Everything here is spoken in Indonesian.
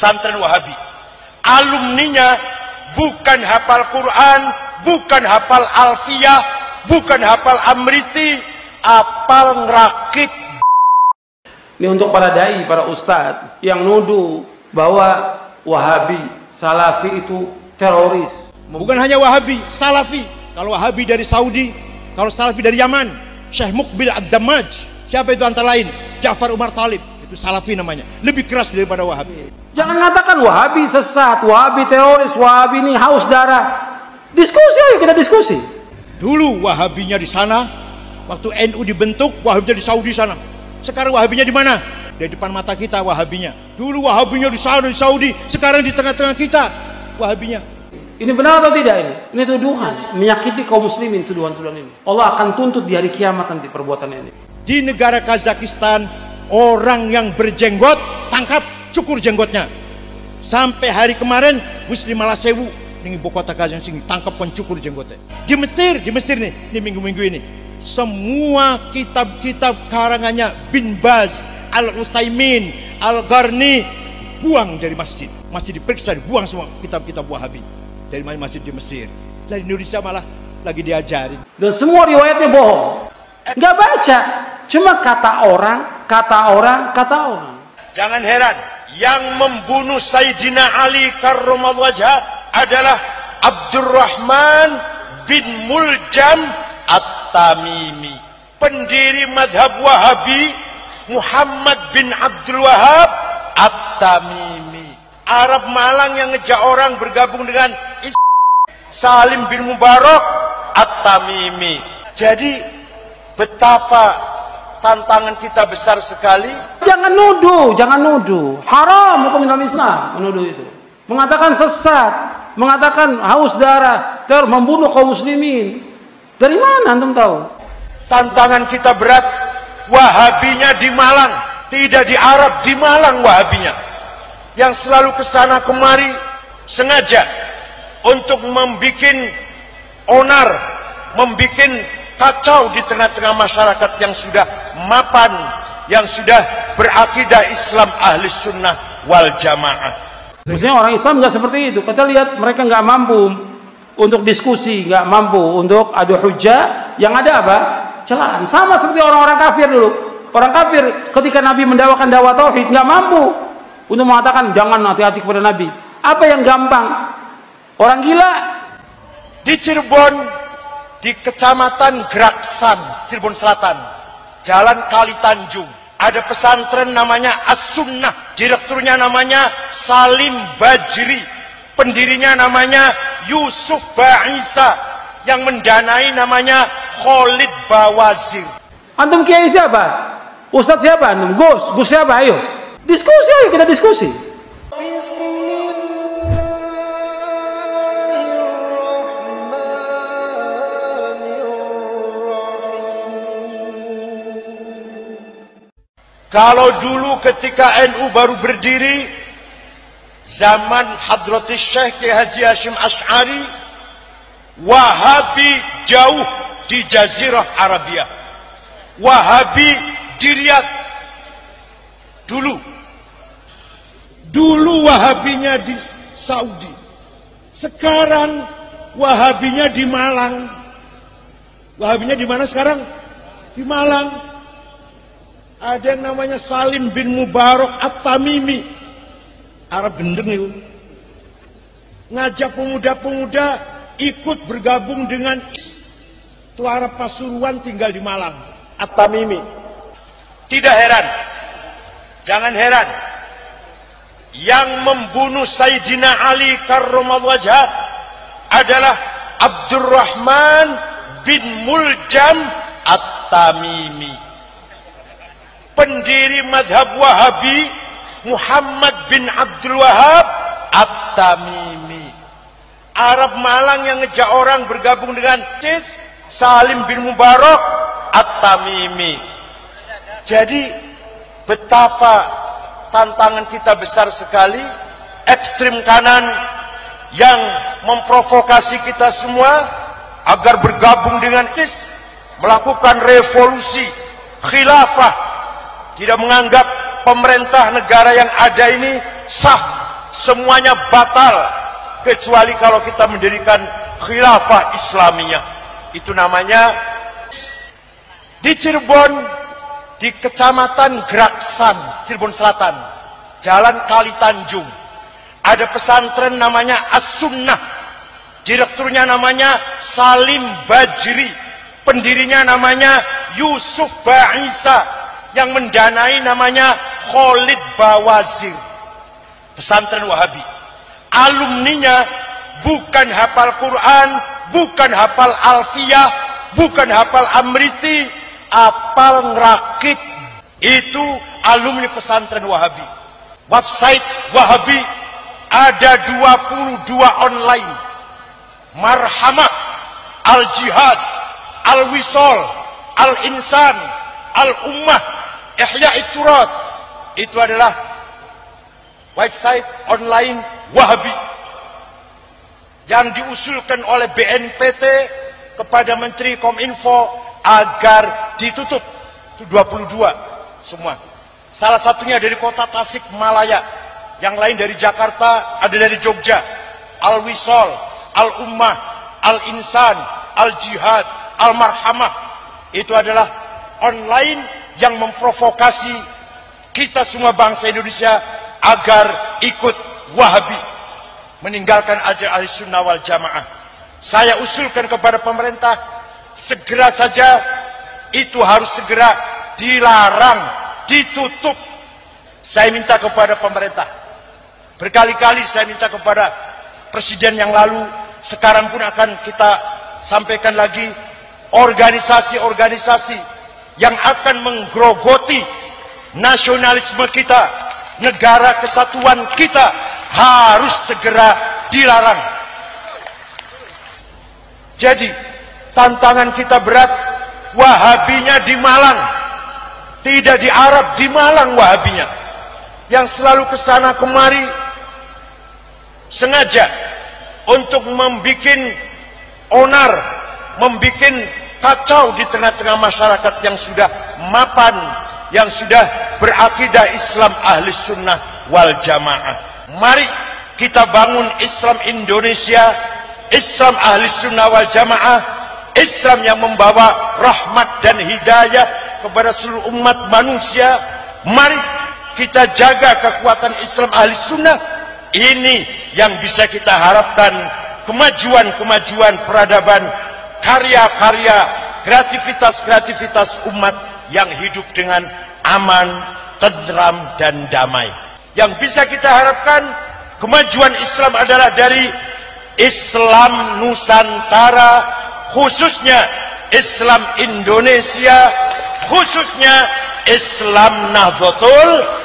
pesantren Wahabi. Alumninya bukan hafal Quran, bukan hafal Alfiyah, bukan hafal Amriti, hafal ngerakit. Ini untuk para dai, para ustadz yang nuduh bahwa Wahabi, Salafi itu teroris. Bukan hanya Wahabi, Salafi. Kalau Wahabi dari Saudi, kalau Salafi dari Yaman, Syekh Muqbil Ad-Dammaj. Siapa itu antara lain? Ja'far Umar Talib. Itu Salafi namanya. Lebih keras daripada Wahabi. Jangan katakan Wahabi sesat, Wahabi teroris, Wahabi ini haus darah. Diskusi, ayo kita diskusi. Dulu Wahabinya di sana, waktu NU dibentuk, Wahabinya di Saudi sana. Sekarang Wahabinya di mana? Di depan mata kita Wahabinya. Dulu Wahabinya di sana di Saudi, sekarang di tengah-tengah kita Wahabinya. Ini benar atau tidak ini? Ini tuduhan, menyakiti kaum muslimin tuduhan-tuduhan ini. Allah akan tuntut di hari kiamat nanti perbuatan ini. Di negara Kazakhstan, orang yang berjenggot tangkap, cukur jenggotnya. Sampai hari kemarin Muslim Malasewu ning ibu kota Kazakhstan tangkap pencukur jenggotnya. Di Mesir nih, di minggu-minggu ini. Semua kitab-kitab karangannya Bin Baz, Al-Utsaimin, Al-Gharni buang dari masjid. Masjid diperiksa, dibuang semua kitab-kitab Wahabi dari masjid di Mesir. Dari Indonesia malah lagi diajarin. Dan semua riwayatnya bohong. Nggak baca, cuma kata orang. Jangan heran, yang membunuh Sayyidina Ali karramallahu wajhah adalah Abdurrahman bin Muljam At-Tamimi, pendiri madhab Wahabi. Muhammad bin Abdul Wahab At-Tamimi, Arab Malang yang ngejak orang bergabung dengan Salim bin Mubarak At-Tamimi. Jadi betapa tantangan kita besar sekali. Jangan nuduh. Haram hukum dalam Islam menuduh itu. Mengatakan sesat, mengatakan haus darah, membunuh kaum muslimin. Dari mana antum tahu? Tantangan kita berat. Wahabinya di Malang, tidak di Arab, di Malang Wahabinya. Yang selalu kesana kemari sengaja untuk membuat onar, membuat kacau di tengah-tengah masyarakat yang sudah mapan, yang sudah berakidah Islam ahli sunnah wal jamaah. Maksudnya orang Islam nggak seperti itu. Kita lihat mereka nggak mampu untuk diskusi, nggak mampu untuk adu hujjah. Yang ada apa? Celaan. Sama seperti orang-orang kafir dulu. Orang kafir ketika Nabi mendakwakan dakwah tauhid nggak mampu untuk mengatakan jangan hati-hati kepada Nabi. Apa yang gampang? Orang gila. Di Cirebon, di Kecamatan Geraksan, Cirebon Selatan, Jalan Kali Tanjung, ada pesantren namanya As-Sunnah. Direkturnya namanya Salim Bajri, pendirinya namanya Yusuf Ba'isa, yang mendanai namanya Khalid Bawazir. Antum kiai siapa? Ustadz siapa antum? Gus siapa? Ayo diskusi, ayo kita diskusi. Kalau dulu ketika NU baru berdiri, zaman Hadratis Syekh Haji Hashim Asy'ari, Wahabi jauh di Jazirah Arabia, Wahabi di Riyadh. Dulu Wahabinya di Saudi, sekarang Wahabinya di Malang. Wahabinya di mana sekarang? Di Malang. Ada yang namanya Salim bin Mubarak At-Tamimi, Arab gendeng itu, ngajak pemuda-pemuda ikut bergabung dengan itu Arab Pasuruan tinggal di Malang. At-Tamimi. Tidak heran, jangan heran, yang membunuh Sayyidina Ali karramallahu wajhah adalah Abdurrahman bin Muljam At-Tamimi, pendiri madhab Wahabi. Muhammad bin Abdul Wahab At-Tamimi, Arab Malang yang ngejak orang bergabung dengan Salim bin Mubarak At-Tamimi. Jadi betapa tantangan kita besar sekali. Ekstrem kanan yang memprovokasi kita semua agar bergabung dengan melakukan revolusi khilafah, tidak menganggap pemerintah negara yang ada ini sah semuanya batal kecuali kalau kita mendirikan khilafah Islamiyah. Itu namanya di Cirebon, di Kecamatan Geraksan, Cirebon Selatan, Jalan Kali Tanjung, ada pesantren namanya As-Sunnah. Direkturnya namanya Salim Bajri, pendirinya namanya Yusuf Ba'isa, yang mendanai namanya Khalid Bawazir. Pesantren Wahabi. Alumninya bukan hafal Quran, bukan hafal Alfiyah, bukan hafal Amriti, hafal ngerakit. Itu alumni pesantren Wahabi. Website Wahabi ada 22 online. Marhamah, Al-Jihad, Al-Wisol, Al-Insan, Al-Ummah, Ihya'i Turath. Itu adalah website online Wahabi yang diusulkan oleh BNPT kepada Menteri Kominfo agar ditutup. Itu 22 semua. Salah satunya dari kota Tasikmalaya, yang lain dari Jakarta, ada dari Jogja. Al-Wisol, Al-Ummah, Al-Insan, Al-Jihad, Al-Marhamah. Itu adalah online yang memprovokasi kita semua bangsa Indonesia agar ikut Wahabi, meninggalkan ajaran Ahlussunnah wal Jamaah. Saya usulkan kepada pemerintah, segera saja itu harus segera dilarang, ditutup. Saya minta kepada pemerintah, berkali-kali saya minta kepada presiden yang lalu, sekarang pun akan kita sampaikan lagi, organisasi-organisasi yang akan menggerogoti nasionalisme kita, negara kesatuan kita, harus segera dilarang. Jadi tantangan kita berat. Wahabinya di Malang, tidak di Arab, di Malang Wahabinya, yang selalu kesana kemari sengaja untuk membuat onar, membuat kacau di tengah-tengah masyarakat yang sudah mapan, yang sudah berakidah Islam Ahlussunnah wal Jamaah. Mari kita bangun Islam Indonesia, Islam Ahlussunnah wal Jamaah, Islam yang membawa rahmat dan hidayah kepada seluruh umat manusia. Mari kita jaga kekuatan Islam Ahlussunnah. Ini yang bisa kita harapkan, kemajuan-kemajuan peradaban, karya-karya, kreativitas-kreativitas umat yang hidup dengan aman, tentram, dan damai. Yang bisa kita harapkan, kemajuan Islam adalah dari Islam Nusantara, khususnya Islam Indonesia, khususnya Islam Nahdlatul